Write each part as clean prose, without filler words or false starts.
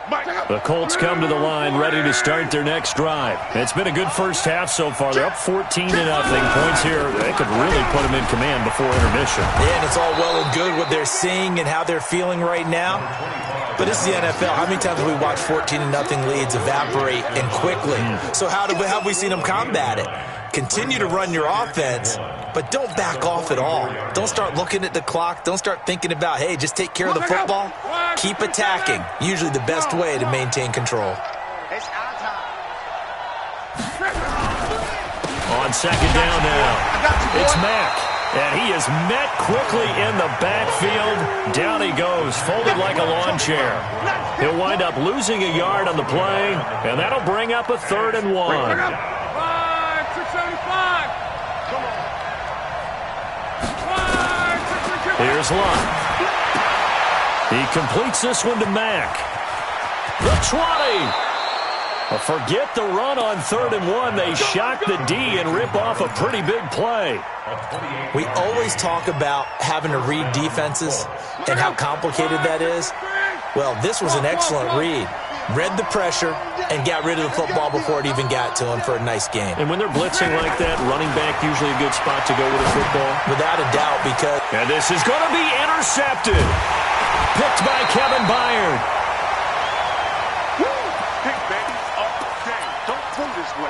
The Colts come to the line ready to start their next drive. It's been a good first half so far. They're up 14-0. Points here, they could really put them in command before intermission. Yeah, and it's all well and good what they're seeing and how they're feeling right now. But this is the NFL. How many times have we watched 14-0 leads evaporate and quickly? So how have we seen them combat it? Continue to run your offense, but don't back off at all. Don't start looking at the clock. Don't start thinking about, hey, just take care of the football. Keep attacking. Usually the best way to maintain control. On second down now, it's Mack. And he is met quickly in the backfield. Down he goes, folded like a lawn chair. He'll wind up losing a yard on the play, and that'll bring up a 3rd and 1. Here's Love. He completes this one to Mack. The 20. Forget the run on 3rd and 1. They shock the D and rip off a pretty big play. We always talk about having to read defenses and how complicated that is. Well, this was an excellent read. Read the pressure and got rid of the football before it even got to him for a nice game. And when they're blitzing like that, running back usually a good spot to go with a football. Without a doubt, because... And this is going to be intercepted. Picked by Kevin Byard. Big baby up the game. Don't go this way.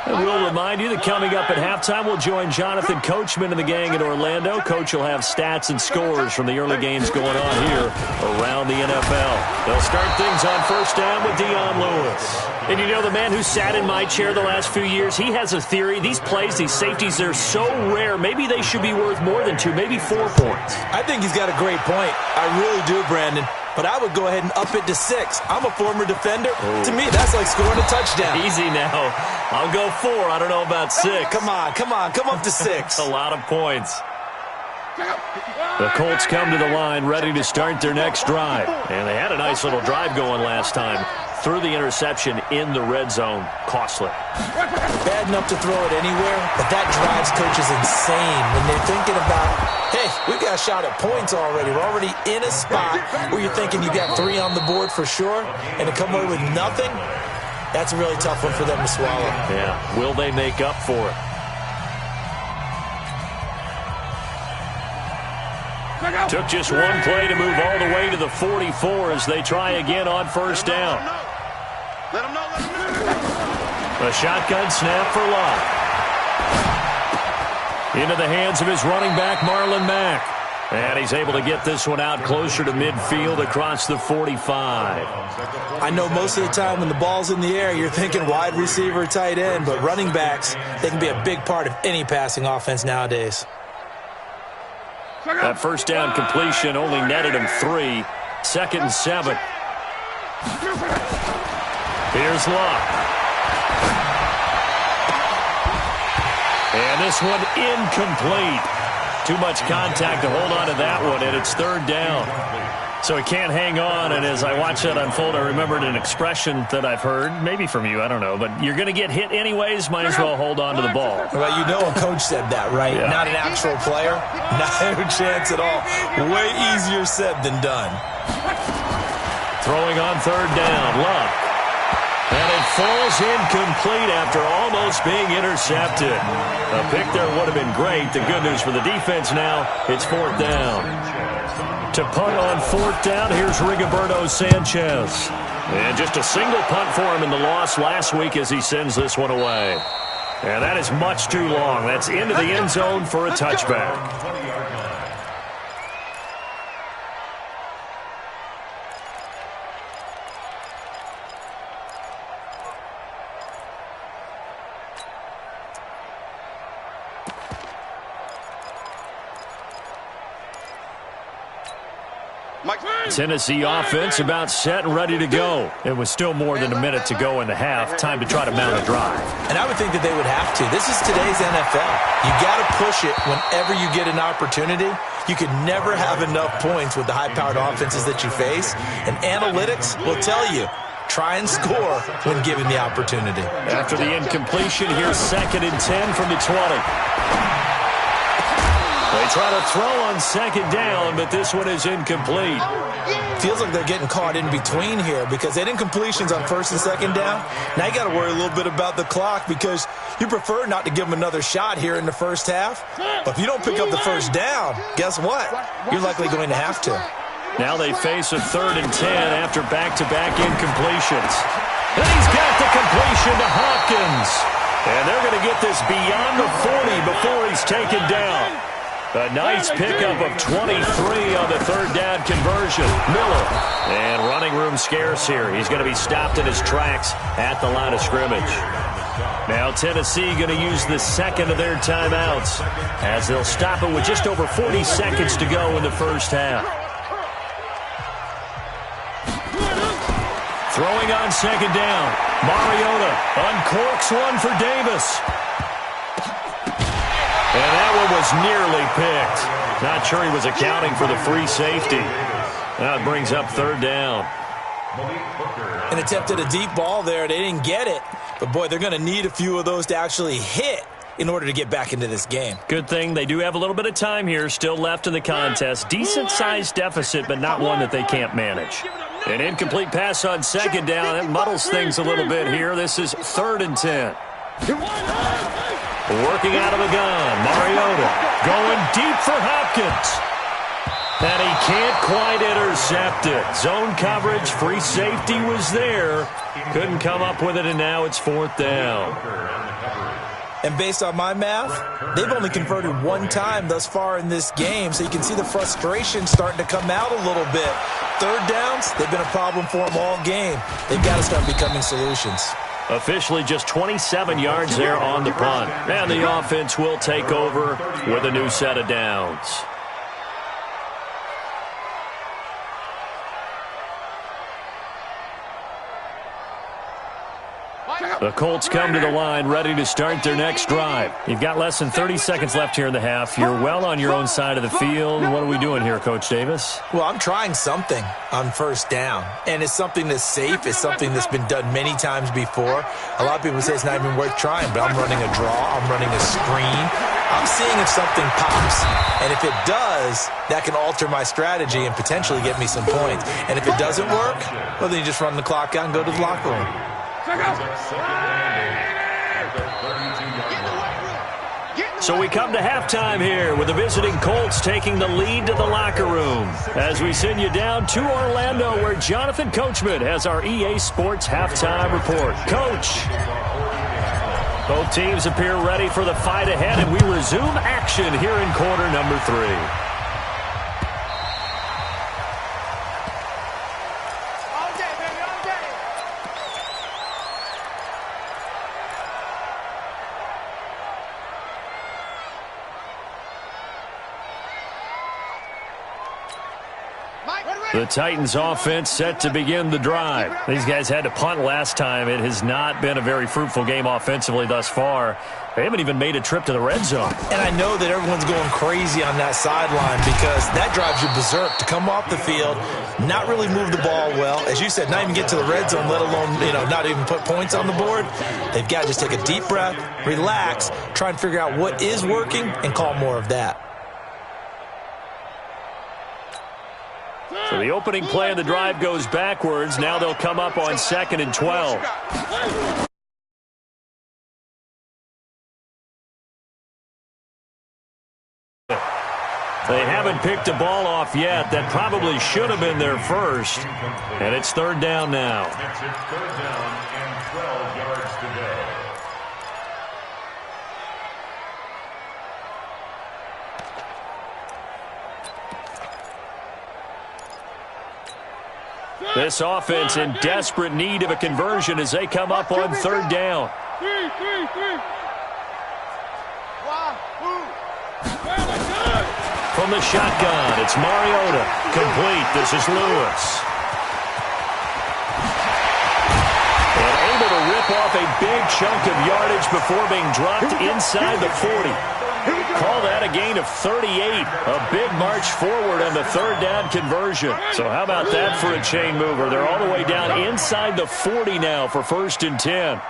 And we'll remind you that coming up at halftime, we'll join Jonathan Coachman and the gang in Orlando. Coach will have stats and scores from the early games going on here around the NFL. They'll start things on first down with Dion Lewis. And you know, the man who sat in my chair the last few years, he has a theory. These plays, these safeties, they're so rare. Maybe they should be worth more than 2, maybe 4 points. I think he's got a great point. I really do, Brandon. But I would go ahead and up it to 6. I'm a former defender. Ooh. To me, that's like scoring a touchdown. Easy now. I'll go 4. I don't know about 6. Come on. Come up to 6. A lot of points. The Colts come to the line ready to start their next drive. And they had a nice little drive going last time. Threw the interception in the red zone. Costly. Bad enough to throw it anywhere, but that drives coaches insane when they're thinking about, hey, we've got a shot at points already. We're already in a spot where you're thinking you got 3 on the board for sure, and to come away with nothing, that's a really tough one for them to swallow. Yeah, will they make up for it? Took just one play to move all the way to the 44 as they try again on first down. A shotgun snap for Love. Into the hands of his running back, Marlon Mack. And he's able to get this one out closer to midfield across the 45. I know most of the time when the ball's in the air, you're thinking wide receiver, tight end, but running backs, they can be a big part of any passing offense nowadays. That first down completion only netted him 3. 2nd and 7. Here's Love. And this one incomplete. Too much contact to hold on to that one, and it's 3rd down. So he can't hang on, and as I watch that unfold, I remembered an expression that I've heard, maybe from you, I don't know, but you're going to get hit anyways, might as well hold on to the ball. Well, you know a coach said that, right? Yeah. Not an actual player. No chance at all. Way easier said than done. Throwing on 3rd down, Love. And it falls incomplete after almost being intercepted. A pick there would have been great. The good news for the defense now, it's 4th down. To punt on 4th down, here's Rigoberto Sanchez. And just a single punt for him in the loss last week as he sends this one away. And that is much too long. That's into the end zone for a touchback. Tennessee offense about set and ready to go. It was still more than a minute to go in the half. Time to try to mount a drive. And I would think that they would have to. This is today's NFL. You got to push it whenever you get an opportunity. You could never have enough points with the high-powered offenses that you face. And analytics will tell you, try and score when given the opportunity. After the incompletion, here's 2nd and 10 from the 20. They try to throw on second down, but this one is incomplete. Feels like they're getting caught in between here because they had incompletions on first and second down. Now you got to worry a little bit about the clock because you prefer not to give them another shot here in the first half. But if you don't pick up the first down, guess what? You're likely going to have to. Now they face a 3rd and 10 after back-to-back incompletions. And he's got the completion to Hopkins. And they're going to get this beyond the 40 before he's taken down. A nice pickup of 23 on the 3rd down conversion. Miller. And running room scarce here. He's going to be stopped in his tracks at the line of scrimmage. Now Tennessee going to use the second of their timeouts as they'll stop it with just over 40 seconds to go in the first half. Throwing on second down. Mariota uncorks one for Davis. And that one was nearly picked. Not sure he was accounting for the free safety. That brings up 3rd down. An attempt at a deep ball there. They didn't get it. But, boy, they're going to need a few of those to actually hit in order to get back into this game. Good thing they do have a little bit of time here still left in the contest. Decent-sized deficit, but not one that they can't manage. An incomplete pass on second down. That muddles things a little bit here. This is 3rd and 10. Working out of the gun. Mariota going deep for Hopkins. And he can't quite intercept it. Zone coverage, free safety was there. Couldn't come up with it, and now it's 4th down. And based on my math, they've only converted one time thus far in this game, so you can see the frustration starting to come out a little bit. 3rd downs, they've been a problem for them all game. They've got to start becoming solutions. Officially just 27 yards there on the punt. And the offense will take over with a new set of downs. The Colts come to the line ready to start their next drive. You've got less than 30 seconds left here in the half. You're well on your own side of the field. What are we doing here, Coach Davis? Well, I'm trying something on first down, and it's something that's safe. It's something that's been done many times before. A lot of people say it's not even worth trying, but I'm running a draw. I'm running a screen. I'm seeing if something pops, and if it does, that can alter my strategy and potentially get me some points. And if it doesn't work, well, then you just run the clock out and go to the locker room. So we come to halftime here with the visiting Colts taking the lead to the locker room as we send you down to Orlando where Jonathan Coachman has our EA Sports halftime report. Coach, both teams appear ready for the fight ahead, and we resume action here in quarter number 3. The Titans offense set to begin the drive. These guys had to punt last time. It has not been a very fruitful game offensively thus far. They haven't even made a trip to the red zone. And I know that everyone's going crazy on that sideline because that drives you berserk to come off the field, not really move the ball well. As you said, not even get to the red zone, let alone, not even put points on the board. They've got to just take a deep breath, relax, try and figure out what is working and call more of that. So the opening play of the drive goes backwards. Now they'll come up on 2nd and 12. They haven't picked a ball off yet. That probably should have been their first. And it's 3rd down now. It's 3rd down and 12 yards to go. This offense in desperate need of a conversion as they come up on 3rd down. From the shotgun, it's Mariota. Complete. This is Lewis. And able to rip off a big chunk of yardage before being dropped inside the 40. Call that a gain of 38. A big march forward on the 3rd down conversion. So how about that for a chain mover? They're all the way down inside the 40 now for 1st and 10.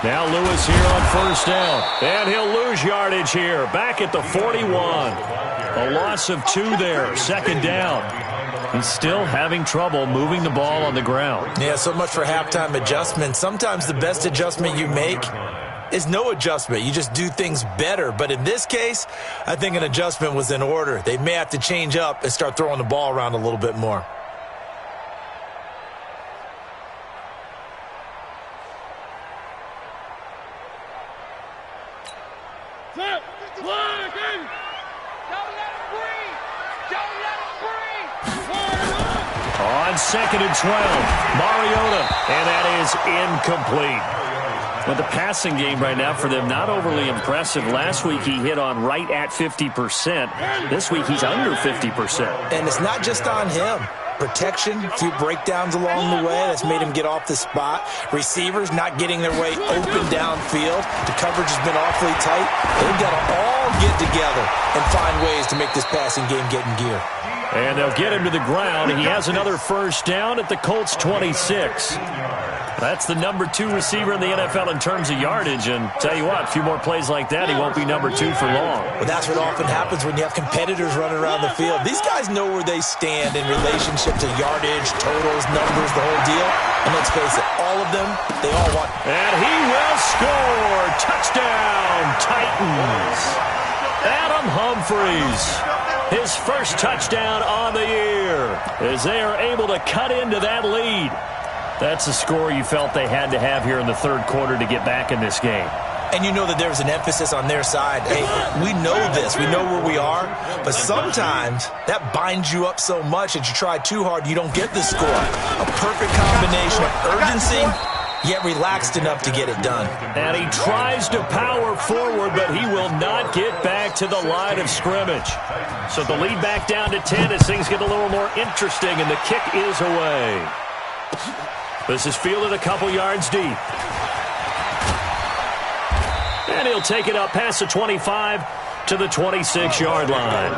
Now Lewis here on first down. And he'll lose yardage here. Back at the 41. A loss of 2 there. Second down. He's still having trouble moving the ball on the ground. Yeah, so much for halftime adjustment. Sometimes the best adjustment you make is no adjustment. You just do things better. But in this case, I think an adjustment was in order. They may have to change up and start throwing the ball around a little bit more. On 2nd and 12, Mariota, and that is incomplete. Well, the passing game right now for them, not overly impressive. Last week he hit on right at 50%. This week he's under 50%. And it's not just on him. Protection, a few breakdowns along the way. That's made him get off the spot. Receivers not getting their way open downfield. The coverage has been awfully tight. They've got to all get together and find ways to make this passing game get in gear. And they'll get him to the ground. He has another first down at the Colts 26. That's the number 2 receiver in the NFL in terms of yardage. And tell you what, a few more plays like that, he won't be number 2 for long. Well, that's what often happens when you have competitors running around the field. These guys know where they stand in relationship to yardage, totals, numbers, the whole deal. And let's face it, all of them, they all want. And he will score. Touchdown, Titans. Adam Humphries. His first touchdown on the year as they are able to cut into that lead. That's a score you felt they had to have here in the third quarter to get back in this game. And you know that there's an emphasis on their side. Hey, we know this. We know where we are. But sometimes that binds you up so much that you try too hard, you don't get the score. A perfect combination of urgency, yet relaxed enough to get it done. And he tries to power forward, but he will not get back to the line of scrimmage. So the lead back down to 10 as things get a little more interesting, and the kick is away. This is fielded a couple yards deep. And he'll take it up past the 25 to the 26-yard line.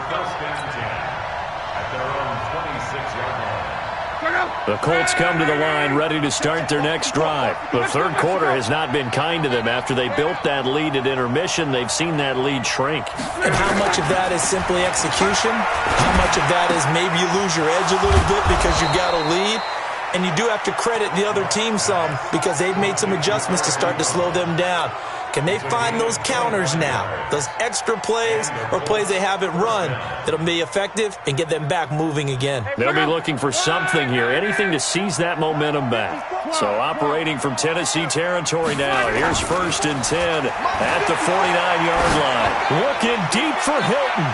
The Colts come to the line ready to start their next drive. The third quarter has not been kind to them. After they built that lead at intermission, they've seen that lead shrink. And how much of that is simply execution? How much of that is maybe you lose your edge a little bit because you got a lead? And you do have to credit the other team some because they've made some adjustments to start to slow them down. Can they find those counters now, those extra plays or plays they haven't run that'll be effective and get them back moving again? They'll be looking for something here, anything to seize that momentum back. So operating from Tennessee territory now. Here's 1st and 10 at the 49-yard line. Looking deep for Hilton.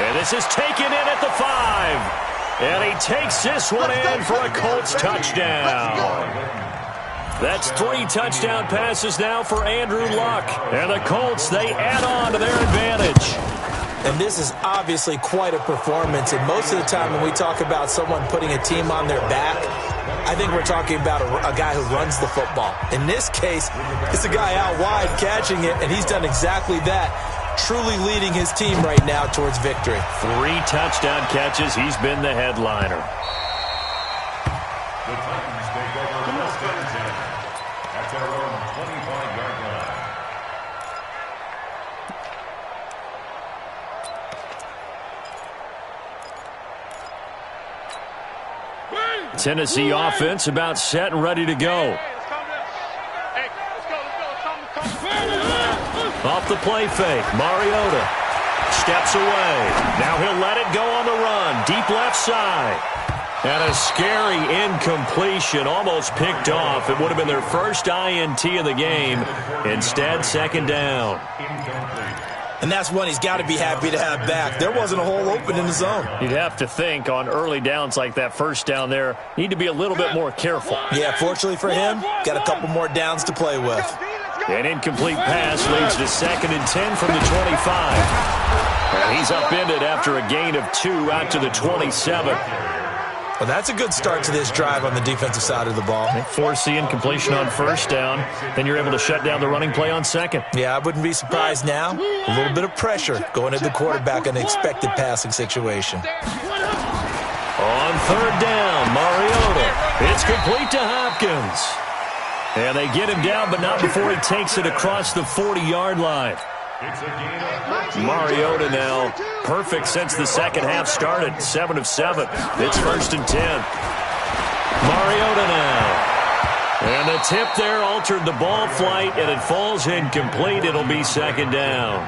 And this is taken in at the 5. And he takes this one in for a Colts touchdown. That's 3 touchdown passes now for Andrew Luck. And the Colts, they add on to their advantage. And this is obviously quite a performance. And most of the time when we talk about someone putting a team on their back, I think we're talking about a guy who runs the football. In this case, it's a guy out wide catching it, and he's done exactly that. Truly leading his team right now towards victory. 3 touchdown catches. He's been the headliner. The Titans take over the first and 10 at their own 25-yard line. Tennessee offense about set and ready to go. Off the play fake, Mariota steps away. Now he'll let it go on the run, deep left side. And a scary incompletion, almost picked off. It would have been their first INT of the game. Instead, second down. And that's one he's got to be happy to have back. There wasn't a hole open in the zone. You'd have to think on early downs like that first down there, need to be a little bit more careful. Yeah, fortunately for him, got a couple more downs to play with. An incomplete pass leads to 2nd and 10 from the 25. And he's upended after a gain of 2 out to the 27. Well, that's a good start to this drive on the defensive side of the ball. Force the incompletion on first down, then you're able to shut down the running play on second. Yeah, I wouldn't be surprised now. A little bit of pressure going at the quarterback in an expected passing situation. On 3rd down, Mariota. It's complete to Hopkins. And they get him down, but not before he takes it across the 40-yard line. Mariota now perfect since the second half started. 7 of 7. It's 1st and 10. Mariota now. And the tip there altered the ball flight, and it falls incomplete. It'll be 2nd down.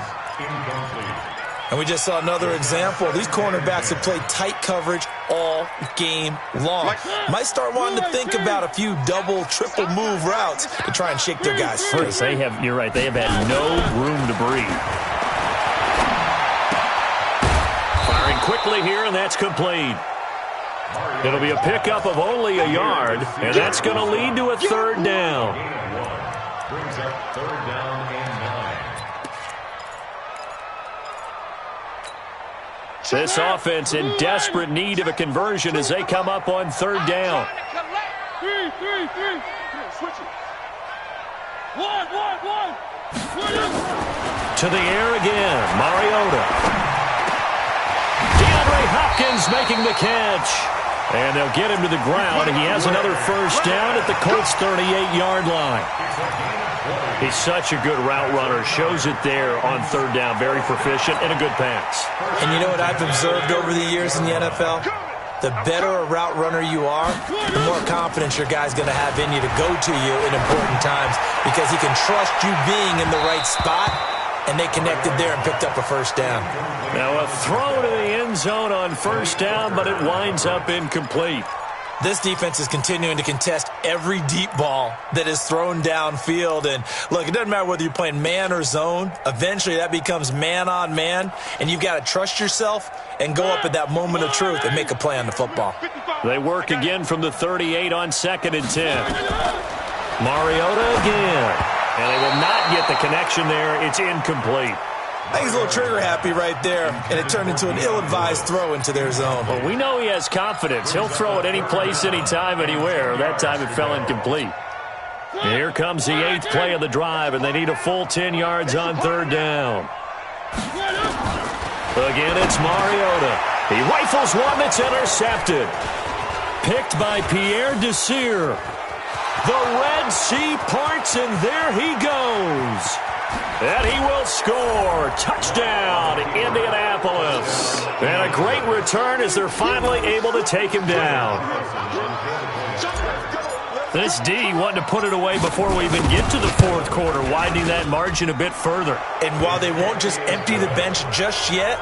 And we just saw another example. These cornerbacks have played tight coverage all game long. Might start wanting to think about a few double, triple move routes to try and shake their guys free. You're right, they have had no room to breathe. Firing quickly here, and that's complete. It'll be a pickup of only a yard, and that's going to lead to a 3rd down. Brings up 3rd down and 9. This offense in desperate need of a conversion as they come up on 3rd down. To the air again, Mariota. DeAndre Hopkins making the catch. And they'll get him to the ground. He has another 1st down at the Colts' 38-yard line. He's such a good route runner. Shows it there on 3rd down. Very proficient and a good pass. And you know what I've observed over the years in the NFL? The better a route runner you are, the more confidence your guy's going to have in you to go to you in important times because he can trust you being in the right spot. And they connected there and picked up a 1st down. Now a throw to the end zone on 1st down, but it winds up incomplete. This defense is continuing to contest every deep ball that is thrown downfield. And look, it doesn't matter whether you're playing man or zone. Eventually that becomes man on man, and you've got to trust yourself and go up at that moment of truth and make a play on the football. They work again from the 38 on 2nd and 10. Mariota again. And they will not get the connection there. It's incomplete. I think he's a little trigger happy right there, and it turned into an ill-advised throw into their zone. Well, we know he has confidence. He'll throw it any place, anytime, anywhere. That time it fell incomplete. And here comes the 8th play of the drive, and they need a full 10 yards on 3rd down. Again, it's Mariota. He rifles one that's intercepted. Picked by Pierre Desir. The Red Sea parts, and there he goes. And he will score. Touchdown, Indianapolis. And a great return as they're finally able to take him down. This D wanting to put it away before we even get to the 4th quarter, widening that margin a bit further. And while they won't just empty the bench just yet,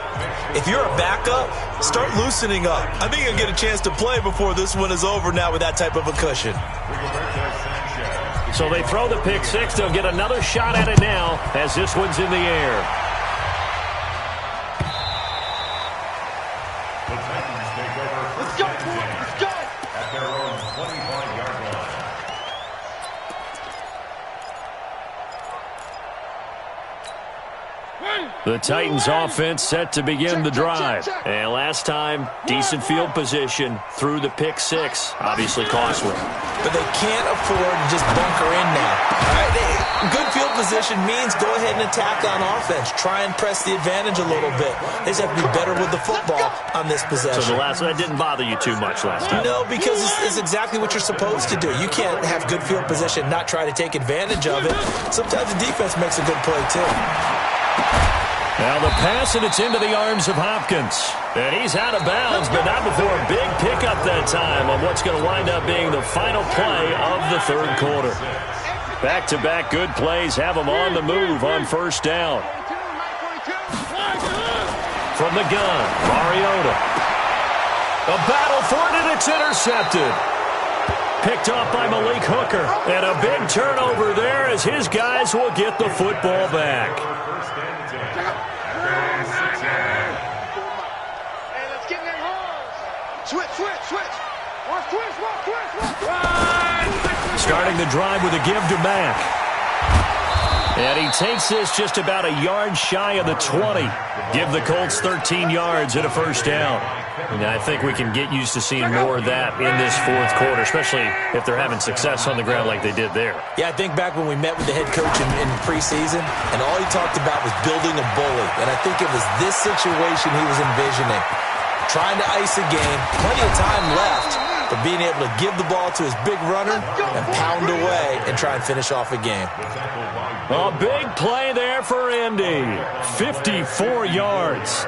if you're a backup, start loosening up. I think you'll get a chance to play before this one is over now with that type of a cushion. So they throw the pick 6. They'll get another shot at it now as this one's in the air. The Titans take over 1st and 10 at their own 25-yard line. The Titans offense set to begin the drive. And last time, decent field position through the pick 6. Obviously costly. But they can't afford to just bunker in now. All right? Good field position means go ahead and attack on offense. Try and press the advantage a little bit. They just have to be better with the football on this possession. So that didn't bother you too much last time? No, because it's exactly what you're supposed to do. You can't have good field position and not try to take advantage of it. Sometimes the defense makes a good play, too. Now the pass, and it's into the arms of Hopkins. And he's out of bounds, but not before a big pickup that time on what's going to wind up being the final play of the 3rd quarter. Back-to-back good plays have them on the move on 1st down. From the gun, Mariota. A battle for it, and it's intercepted. Picked off by Malik Hooker. And a big turnover there as his guys will get the football back. Starting the drive with a give to Mack. And he takes this just about a yard shy of the 20. Give the Colts 13 yards and a 1st down. And I think we can get used to seeing more of that in this 4th quarter, especially if they're having success on the ground like they did there. Yeah, I think back when we met with the head coach in preseason, and all he talked about was building a bully. And I think it was this situation he was envisioning. Trying to ice a game, plenty of time left, but being able to give the ball to his big runner and pound away and try and finish off a game. A big play there for Indy. 54 yards.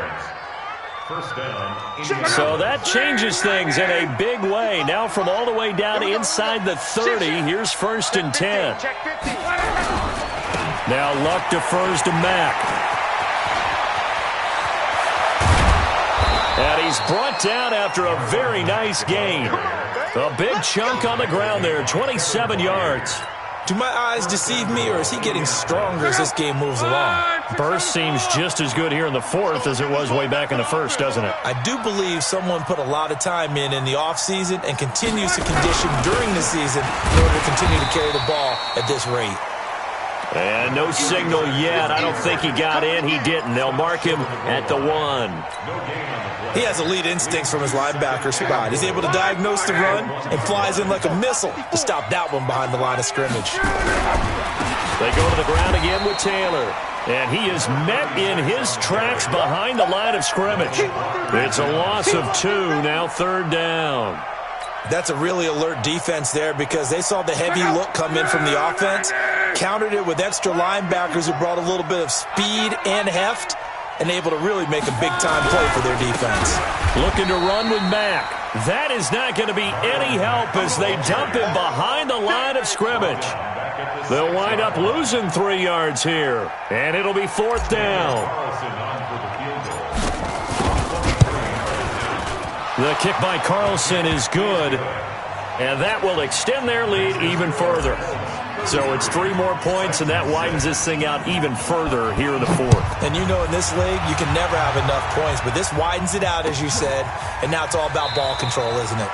So that changes things in a big way. Now from all the way down inside the 30, here's 1st and 10. Now Luck defers to Mack. And he's brought down after a very nice gain. A big chunk on the ground there, 27 yards. Do my eyes deceive me, or is he getting stronger as this game moves along? Burst seems just as good here in the 4th as it was way back in the 1st, doesn't it? I do believe someone put a lot of time in the offseason and continues to condition during the season in order to continue to carry the ball at this rate. And no signal yet. I don't think he got in. He didn't. They'll mark him at the 1. He has elite instincts from his linebacker spot. He's able to diagnose the run and flies in like a missile to stop that one behind the line of scrimmage. They go to the ground again with Taylor. And he is met in his tracks behind the line of scrimmage. It's a loss of 2, now 3rd down. That's a really alert defense there because they saw the heavy look come in from the offense, countered it with extra linebackers who brought a little bit of speed and heft, and able to really make a big-time play for their defense. Looking to run with Mack. That is not going to be any help as they dump him behind the line of scrimmage. They'll wind up losing 3 yards here, and it'll be 4th down. The kick by Carlson is good, and that will extend their lead even further. So it's 3 more points, and that widens this thing out even further here in the 4th. And you know in this league, you can never have enough points, but this widens it out, as you said, and now it's all about ball control, isn't it?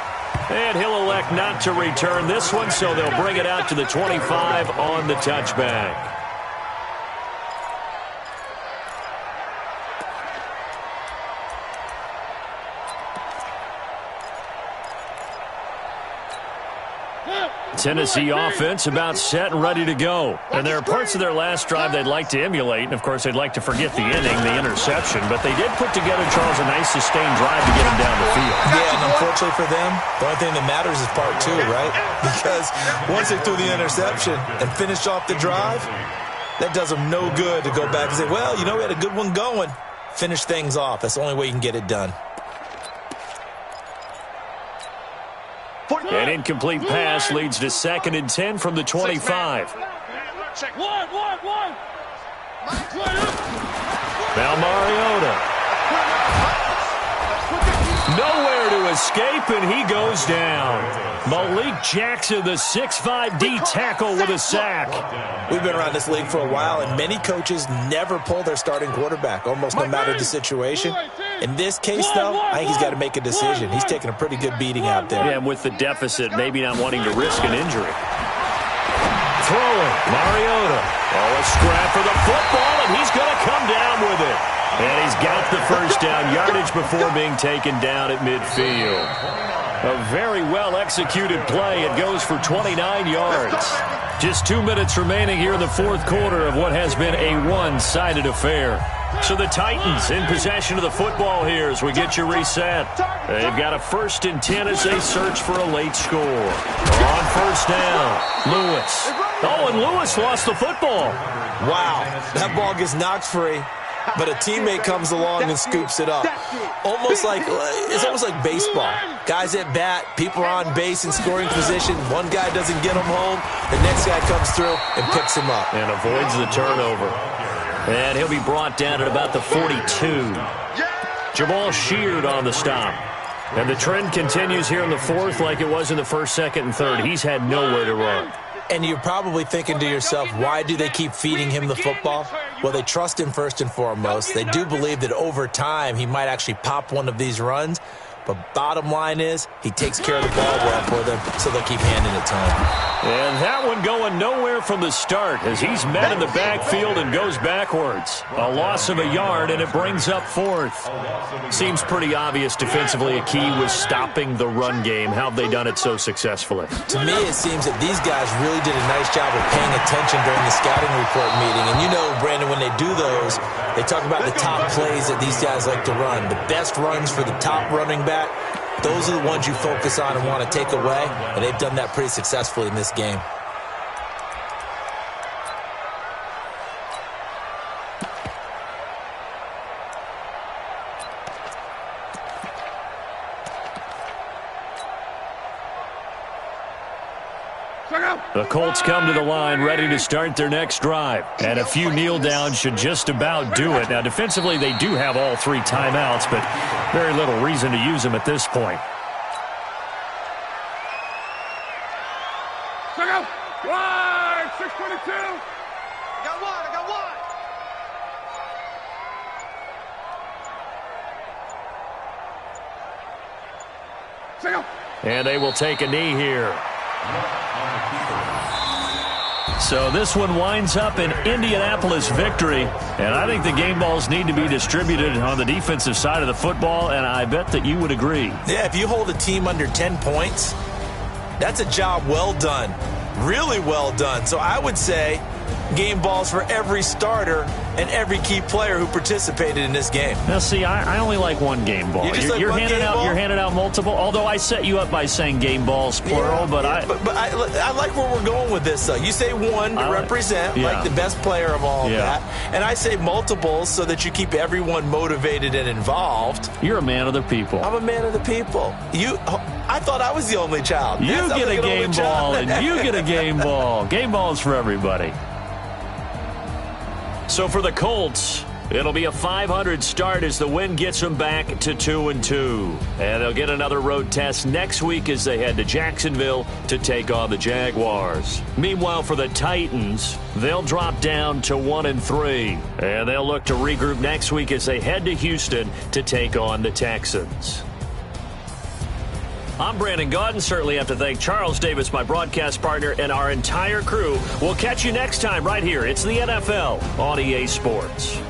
And he'll elect not to return this one, so they'll bring it out to the 25 on the touchback. Tennessee offense about set and ready to go. And there are parts of their last drive they'd like to emulate. And, of course, they'd like to forget the inning, the interception. But they did put together, Charles, a nice sustained drive to get them down the field. Yeah, and unfortunately for them, the only thing that matters is part 2, right? Because once they threw the interception and finished off the drive, that does them no good to go back and say, well, you know, we had a good one going. Finish things off. That's the only way you can get it done. An incomplete pass leads to 2nd and 10 from the 25. Now Mariota. Nowhere to escape, and he goes down. Malik Jackson, the 6'5" D tackle with a sack. We've been around this league for a while, and many coaches never pull their starting quarterback, almost no matter the situation. In this case, though, I think he's got to make a decision. He's taking a pretty good beating out there. Yeah, and with the deficit, maybe not wanting to risk an injury. Throwing, Mariota. Oh, a scrap for the football, and he's going to come down with it. And he's got the first down, yardage before being taken down at midfield. A very well-executed play. It goes for 29 yards. Just 2 minutes remaining here in the 4th quarter of what has been a one-sided affair. So the Titans in possession of the football here as we get you reset. They've got a 1st and 10 as they search for a late score. On 1st down, Lewis. Oh, and Lewis lost the football. Wow, that ball gets knocked free, but a teammate comes along and scoops it up. It's almost like baseball. Guys at bat, people are on base in scoring position. One guy doesn't get him home. The next guy comes through and picks him up. And avoids the turnover. And he'll be brought down at about the 42. Jamal Sheard on the stop. And the trend continues here in the 4th like it was in the 1st, 2nd, and 3rd. He's had nowhere to run. And you're probably thinking to yourself, why do they keep feeding him the football? Well, they trust him first and foremost. They do believe that over time he might actually pop one of these runs. But bottom line is, he takes care of the ball well for them, so they'll keep handing it to him. And that one going nowhere from the start as he's met in the backfield and goes backwards. A loss of a yard, and it brings up 4th. Seems pretty obvious defensively a key was stopping the run game. How have they done it so successfully? To me, it seems that these guys really did a nice job of paying attention during the scouting report meeting. And you know, Brandon, when they do those, they talk about the top plays that these guys like to run. The best runs for the top running back. Those are the ones you focus on and want to take away, and they've done that pretty successfully in this game. The Colts come to the line ready to start their next drive. And a few kneel downs should just about do it. Now, defensively, they do have all 3 timeouts, but very little reason to use them at this point. Check out. Wide. 622. I got one. Check out. And they will take a knee here. So this one winds up an Indianapolis victory, and I think the game balls need to be distributed on the defensive side of the football, and I bet that you would agree. Yeah, if you hold a team under 10 points, that's a job well done, really well done. So I would say game balls for every starter and every key player who participated in this game. Now, see, I only like one game ball. You're handing out multiple. Although I set you up by saying game balls plural, but I like where we're going with this. Though you say one to represent like the best player of all of that, and I say multiples so that you keep everyone motivated and involved. You're a man of the people. I'm a man of the people. I thought I was the only child. You get a game ball, and you get a game ball. Game balls for everybody. So for the Colts, it'll be a 500 start as the win gets them back to 2-2. And they'll get another road test next week as they head to Jacksonville to take on the Jaguars. Meanwhile, for the Titans, they'll drop down to 1-3. And they'll look to regroup next week as they head to Houston to take on the Texans. I'm Brandon Gaudin. Certainly have to thank Charles Davis, my broadcast partner, and our entire crew. We'll catch you next time right here. It's the NFL on EA Sports.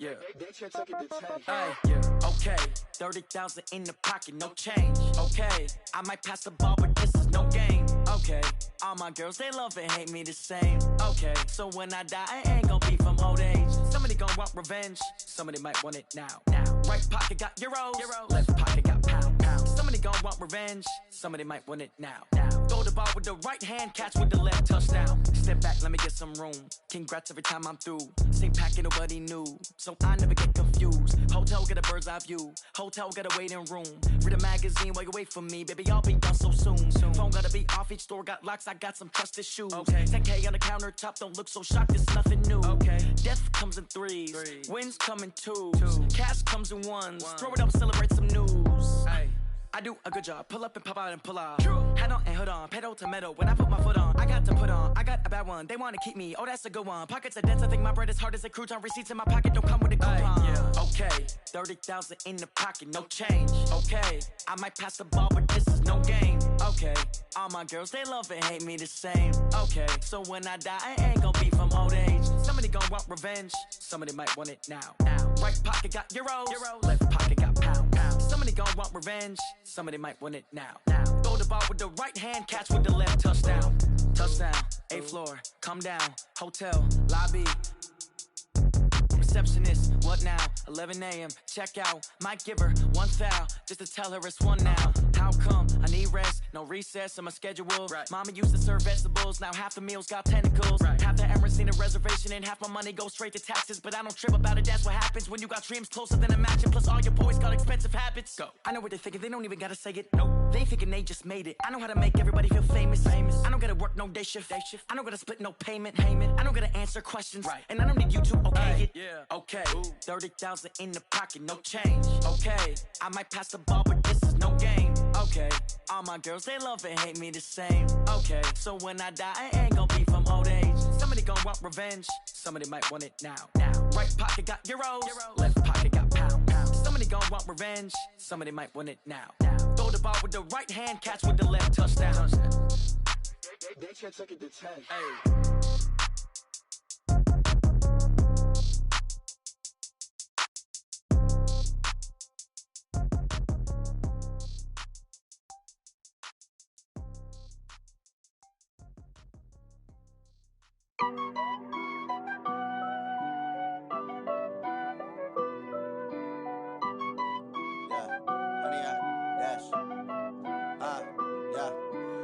Yeah. Hey, yeah. Okay. 30,000 in the pocket, no change. Okay. I might pass the ball, but this is no game. Okay. All my girls, they love and hate me the same. Okay. So when I die, I ain't gonna be from old age. Somebody gonna want revenge. Somebody might want it now. Right pocket got euros. Left pocket got pound. Somebody gonna want revenge. Somebody might want it now. Throw the ball with the right hand, catch with the left, touchdown. Step back, let me get some room. Congrats every time I'm through. Same packet, nobody knew, so I never get confused. Hotel get a bird's eye view. Hotel get a waiting room. Read a magazine while you wait for me, baby. I'll be done so soon. Phone gotta be off. Each store got locks. I got some trusted shoes. Okay. 10K on the countertop. Don't look so shocked. It's nothing new. Okay. Death comes in threes. Wins come in twos. Cash comes in ones. Throw it up, celebrate some news. Hey. I do a good job, pull up and pop out and pull off. Head on and hood on, pedal to metal. When I put my foot on, I got to put on. I got a bad one, they wanna keep me. Oh, that's a good one. Pockets are dense, I think my bread is hard as a crouton. Receipts in my pocket don't come with a coupon. Yeah. Okay, 30,000 in the pocket, no change. Okay, I might pass the ball, but this is no game. Okay, all my girls, they love and hate me the same. Okay, so when I die, I ain't gonna be from old age. Somebody gonna want revenge, somebody might want it now. Right pocket got euros, left pocket got pound. Somebody gonna want revenge, somebody might want it now. Throw the ball with the right hand, catch with the left, touchdown. Touchdown, 8th floor, come down, hotel, lobby. Receptionist, what now? 11 a.m., check out. Might give her one foul, just to tell her it's one now. How come? I need rest, no recess in my schedule. Right. Mama used to serve vegetables, now half the meals got tentacles. Right. Half the Emirates need a reservation and half my money goes straight to taxes. But I don't trip about it, that's what happens when you got dreams closer than a match. And plus all your boys got expensive habits. Go. I know what they're thinking, they don't even gotta say it. Nope. They thinking they just made it. I know how to make everybody feel famous. I don't gotta work no day shift. I don't gotta split no payment. I don't gotta answer questions. Right. And I don't need you to okay it. Yeah. Okay, 30,000 in the pocket, no change. Okay, I might pass the ball, but this is no game. Okay, all my girls, they love and hate me the same. Okay, so when I die, I ain't gonna be from old age. Somebody gonna want revenge, somebody might want it now. Right pocket got euros, left pocket got pound. Somebody gonna want revenge, somebody might want it now. Throw the ball with the right hand, catch with the left, touchdown. They took it to 10. Hey.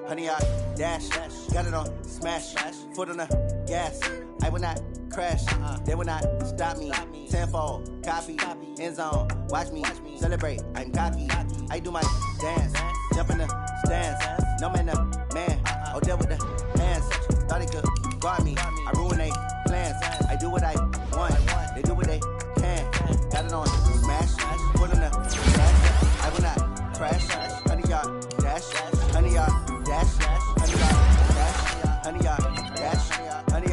Honey, I dash, got it on smash, foot on the gas. I will not crash, they will not stop me. Tenfold, copy, end zone, watch me celebrate. I'm cocky, I do my dance, jump in the stands. No man, man, oh there with the hands. Thought they could guard me, I ruin they plans. I do what I want, they do what they can. Got it on smash, foot on the gas. I will not crash, honey, y'all dash, honey, y'all. Dash, honey, dash, honey, dash, honey,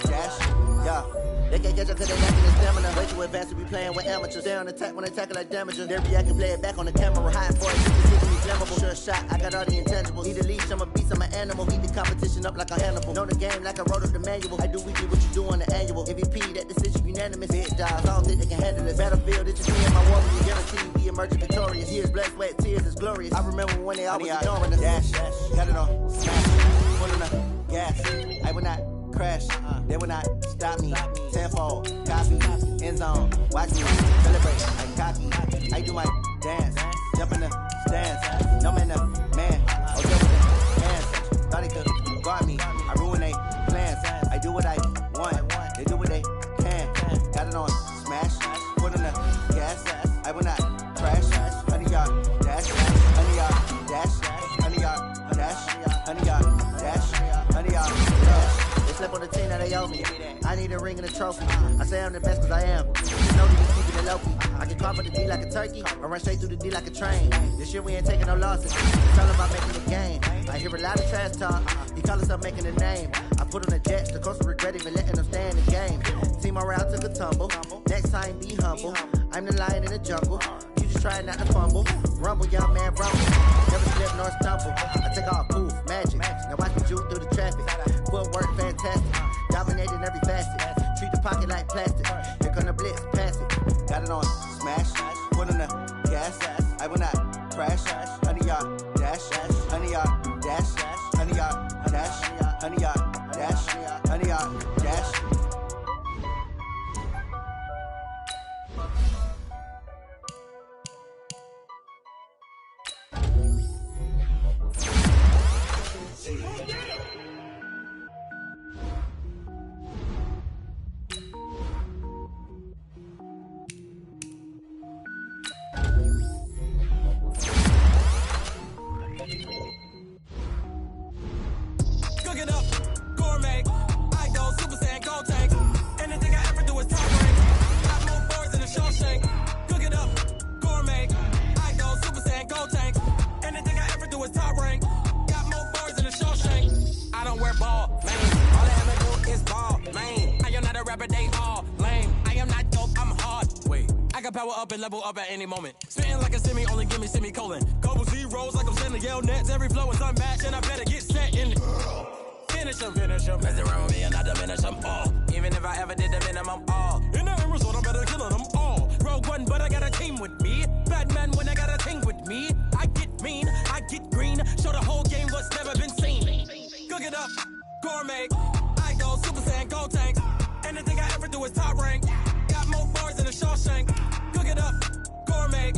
dash, yeah. They can't catch up cause they lacking the stamina. Way too advanced to be playing with amateurs. They on attack when they tackle like damages. They react and play it back on the camera. High for it, you can see me flammable. Sure shot, I got all the intangibles. Need a leash, I'm a beast, I'm an animal. Heat the competition up like a Hannibal. Know the game like I wrote up the manual. I do weekly what you do on the annual. MVP, that decision unanimous. Big dogs, all think they can handle it. Battlefield, it's just me and my warrior. Guarantee we emerging victorious. Years, blood, sweat, tears, it's glorious. I remember when they always ignoring us. Dash, got it on smash, foot on the gas. I will not crash, they will not stop me. Tenfold, copy, end zone, watch me celebrate. I'm cocky, I do my dance, jump in the stands. No man, man, oh there with the hands. Thought they could guard me, I ruin they plans. I do what I want, they do what they can. Got it on smash, foot on the gas. I will not crash, honey y'all dash, honey y'all dash, honey y'all dash, honey y'all dash, honey y'all dash. They slept on the team that they owe me. I need a ring and a trophy. I say I'm the best cause I am. You know that we keeping it low key. I can carve the D like a turkey or run straight through the D like a train. This year we ain't taking no losses. It's all about making the game. I hear a lot of trash talk. He call himself making a name. I put on the Jets. The coach will regret even letting them stay in the game. Team morale took a tumble. Next time be humble. I'm the lion in the jungle. You just try not to fumble. Rumble, young man, rumble. Never slip nor stumble. I take off, poof, magic. Now watch me juke through the traffic. Footwork fantastic. Dominating every facet. Treat the pocket like plastic. Here come the blitz, pass it. Got it on smash, foot on the gas. I will not crash. 100-yard dash, 100-yard dash, 100-yard dash, 100-yard dash, 100-yard dash. Cook it up, gourmet. I go Super Saiyan, go tank. Anything I ever do is top rank. Got more boys in the Shawshank. Cook it up, gourmet. I go Super Saiyan, go tank. Anything I ever do is top rank. Got more boys in the Shawshank. I don't wear ball, man. All I ever do is ball, man. I am not a rapper, they all lame. I am not dope, I'm hard. Wait, I can power up and level up at any moment. Spitting like a semi, only give me semicolon. Couple zeros like I'm sending yell nets. Every flow is unmatched, and I better get set in. Finish them. Mess around with me and I diminish them all. Even if I ever did the minimum all. In the end result, I'm better killing them all. Rogue One, but I got a team with me. Batman when I got a thing with me. I get mean, I get green. Show the whole game what's never been seen. Cook it up, gourmet. I go Super Saiyan, go tank. Anything I ever do is top rank. Got more bars in the Shawshank. Cook it up, gourmet.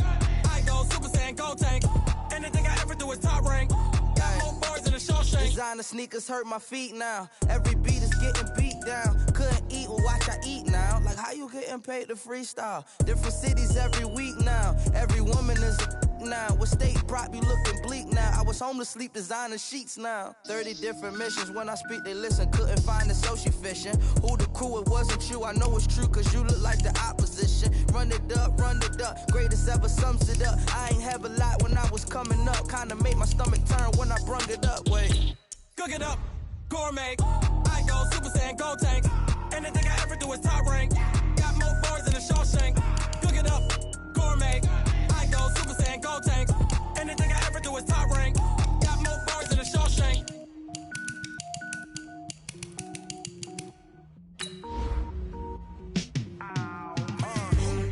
I go Super Saiyan, go tank. Anything I ever do is top rank. Got more bars in the Shawshank. Designer sneakers hurt my feet now. Every beat is getting beat down. Couldn't eat, well watch I eat now. Like how you getting paid to freestyle? Different cities every week now. Every woman is a now. With state prop be looking bleak now. I was home to sleep designer sheets now. 30 different missions. When I speak they listen. Couldn't find it so she fishing. Who the crew, it wasn't you. I know it's true cause you look like the opposition. Run it up. Greatest ever sums it up. I ain't have a lot when I was coming up. Kinda made my stomach turn when I brung it up. Wait. Cook it up, gourmet. I go Super Saiyan, go tank. Anything I ever do is top rank. Got more bars in the Shawshank. Cook it up, gourmet. I go Super Saiyan, go tank. Anything I ever do is top rank. Got more bars in the Shawshank.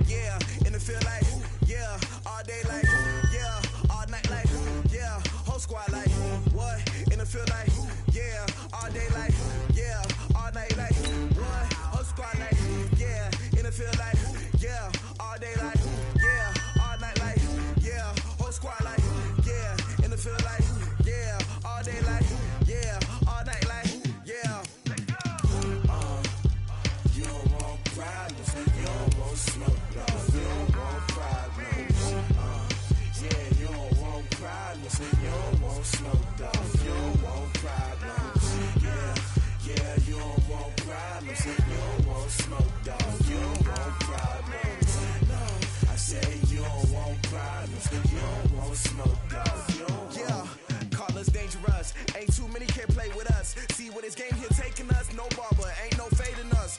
Yeah, in the field like, yeah, all day like, yeah, all night like, yeah, whole squad like, what? In the field like, yeah, all day like, yeah, all night like, what? Whole squad like, yeah, in the field like, yeah, all day like, yeah, all night like, yeah, whole squad like, yeah, in the field like, yeah, all day like, yeah, all night like, yeah. You don't want problems, you don't want smoke, no, you don't want problems. Yeah, you don't want problems, you don't want smoke, dog, you don't want problems. Yeah, you don't want problems, you don't want smoke, dog, you don't want problems. No, I say you don't want problems, you don't want smoke, dog, you don't want. Yeah, call us dangerous, ain't too many can play with us. See what this game here taking us, no barber, ain't no fading us.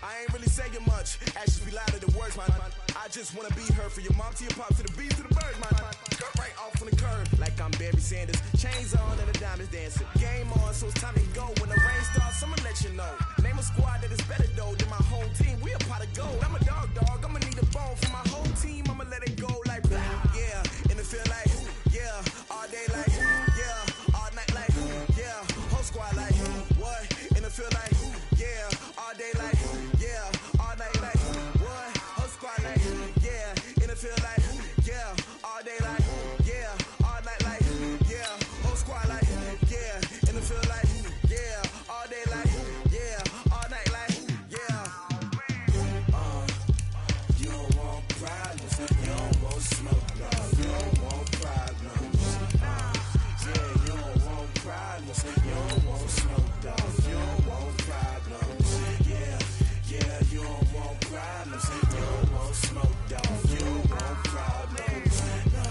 I ain't really saying much, actions be louder than words, man. I just wanna be heard for your mom to your pop to the beat to the bird, man. Cut right off on the curb, like I'm Barry Sanders. Chains on and the diamonds dancing. Game on, so it's time to go. When the rain starts, I'ma let you know. Name a squad that is better though than my whole team. We a pot of gold. I'm a dog, I'ma need a bone for my whole team. I'ma let it go like blah. Yeah, in the field like, yeah, all day like, yeah, all night like, yeah, whole squad like, what? In the field like, yeah, all day like, yeah, all night like, what? Whole squad like, yeah, in the field like, yeah, all day like, yeah, all night like, yeah, whole squad like, yeah, in the field like, yeah, all day like, yeah, all night like, yeah. You don't want problems, you don't want smoke, no, you don't want problems. Yeah, you don't want problems, you don't want smoke, dog, you don't want problems. Yeah, you don't want problems, you don't want smoke, dog, you don't want problems. No,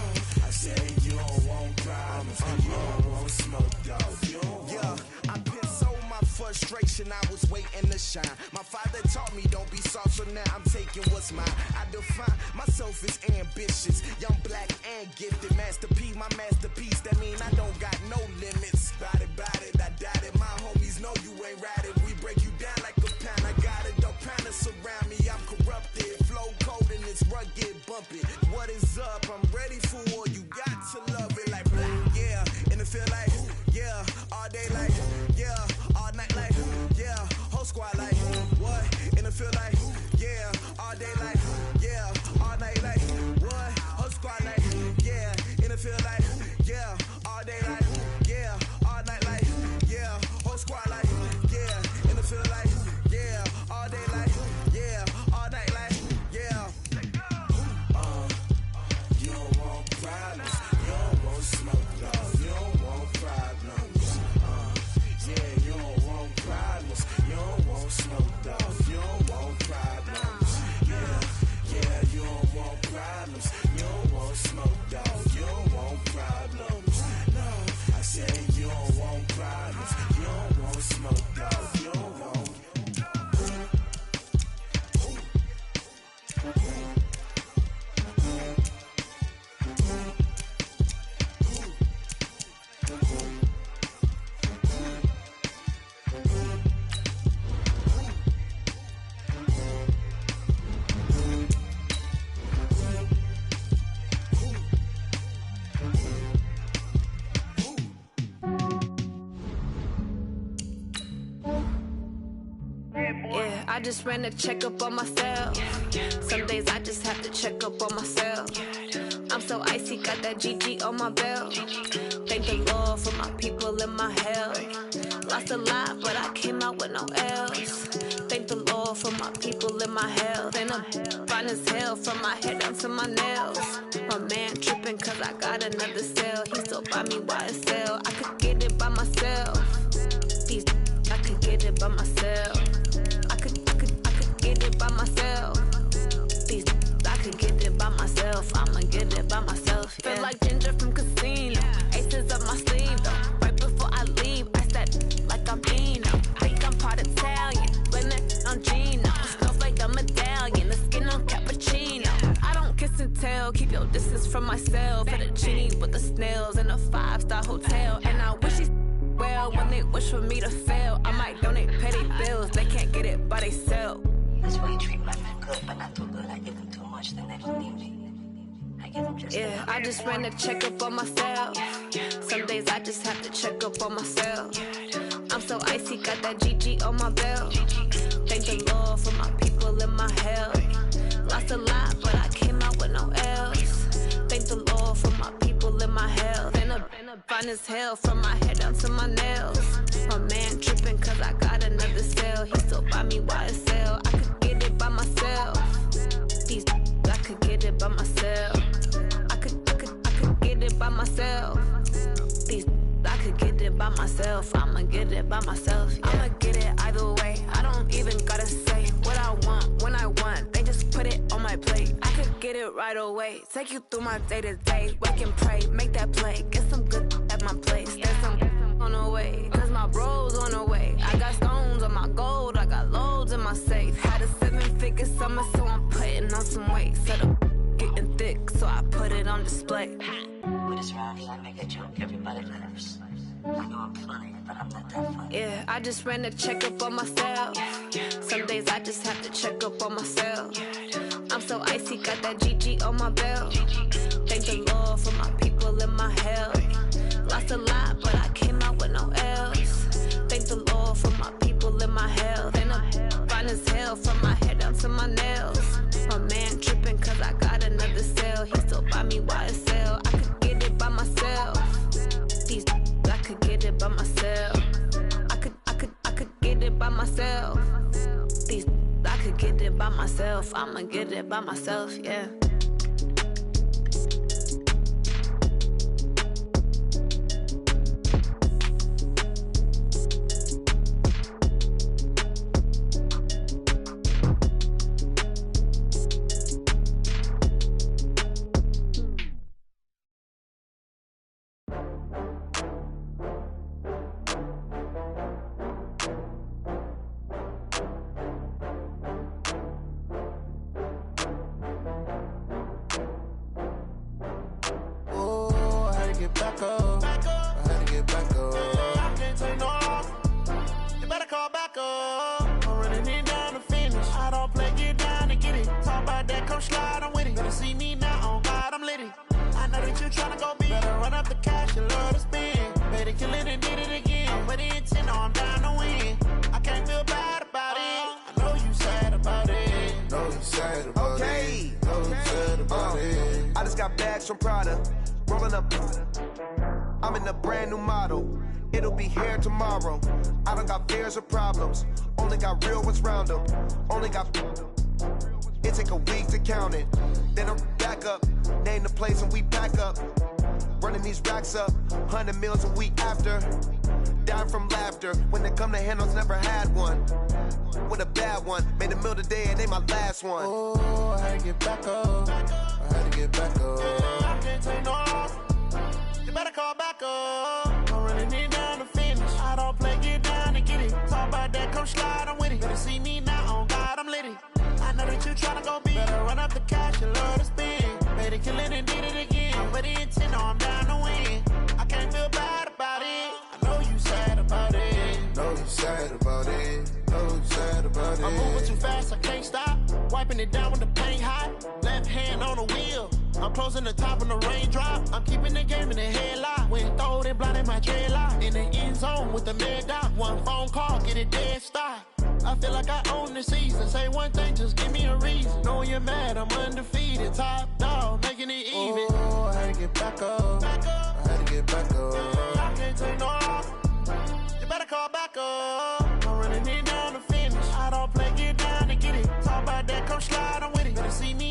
I say you don't want problems, you don't want smoke, dog, you don't want. Yeah, I pissed so my frustration, I was waiting to shine. My father taught me don't be soft, so now I'm taking what's mine. I define myself as ambitious, young, black, and gifted. Master P, my masterpiece, that mean I don't got no limits. Bout it, I doubt it. My homies know you ain't ratted. We break you down like a pound. I got it, don't pound I just ran a checkup on myself. Some days I just have to check up on myself. I'm so icy, got that GG on my belt. Thank the Lord for my people in my health. Lost a lot, but I came out with no L's. Thank the Lord for my people in my health. And I'm fine as hell from my head down to my nails. My man tripping cause I got another cell. He still buy me YSL. I could get it by myself. These I could get it by myself. I could get it by myself. These I could get it by myself. I'ma get it by myself. Yeah. Feel like Ginger from Casino. Aces up my sleeve though. Right before I leave, I said like I'm Dino. Think I'm part Italian. Blame it on Gino. Snowflake the medallion. The skin on cappuccino. I don't kiss and tell. Keep your distance from myself. For the genie with the snails in a 5-star hotel. And I wish he's well when they wish for me to fail. I might donate petty bills. They can't get it by themselves. That's why you treat my men good, but not too good. I give them too much, then they don't need me. I give them just yeah, I just ran a checkup on myself. Some days I just have to check up on myself. I'm so icy, got that GG on my belt. Thank the Lord for my people in my health. Lost a lot, but I came out with no L's. Thank the Lord for my people in my health. And I'm fine as hell from my head down to my nails. My man tripping cause I got another cell. He still buy me YSL. I could get it by myself. These I could get it by myself. I could get it by myself. These I could get it by myself. I'ma get it by myself. Yeah. I'ma get it either way. I don't even gotta say what I want when I want. They just put it on my plate. I could get it right away. Take you through my day to day. Wake and pray, make that play. Get some good at my place. There's some on the way. Cause my bros on the way. I got stones on my gold. I got loads in my safe. Had a 7-figure summer, so I'm putting on some weight. Set up getting thick, so I put it on display. With this round, I make a joke, everybody laughs. I know I'm funny, but I'm not that funny. Yeah, I just ran a checkup on myself. Some days I just have to check up on myself. I'm so icy, got that GG on my belt. Thank the Lord for my people in my health. Lost a lot, but I came out with no L's. Thank the Lord for my people in my health. And I'm fine as hell from my head down to my nails. My man tripping cause I got another cell. He still buy me YSL. I could get it by myself. These I could get it by myself. I could get it by myself. These I could get it by myself. I'ma get it by myself, yeah. From Prada, rolling up. I'm in a brand new model. It'll be here tomorrow. I don't got fears or problems. Only got real ones round them. Only got. It take a week to count it. Then I'm back up. Name the place and we back up. Running these racks up. 100 meals a week after. Dying from laughter. When it come to handles, never had one. With a bad one. Made a meal today and they my last one. Oh, I had to get back up. I had to get back up. I can't take no loss. You better call back up. I'm running it down to finish. I don't play, get down and get it. Talk about that, come slide, I'm with it. Better see me now, on God, I'm litty. I know that you tryna go big. Better run up the cash, you love to spend. Better kill it and did it again. I'm with the intent, no, I'm down to win. I can't feel bad about it. I know you sad about it. Know you sad about it. Know you sad about it. I'm moving too fast, I can't stop. Wiping it down with the paint hot. Left hand on the wheel. I'm closing the top of the raindrop. I'm keeping the game in the headlock. When throw it blind in my dreadlock. In the end zone with the mad dot. One phone call, get it dead stop. I feel like I own the season. Say one thing, just give me a reason. Knowing you're mad, I'm undefeated. Top dog, making it even. Oh, I had to get back up. I had to get back up. I can't take no loss. You better call back up. I'm running it down to finish. I don't play, get down to get it. Talk about that, come slide, I'm with it. Better see me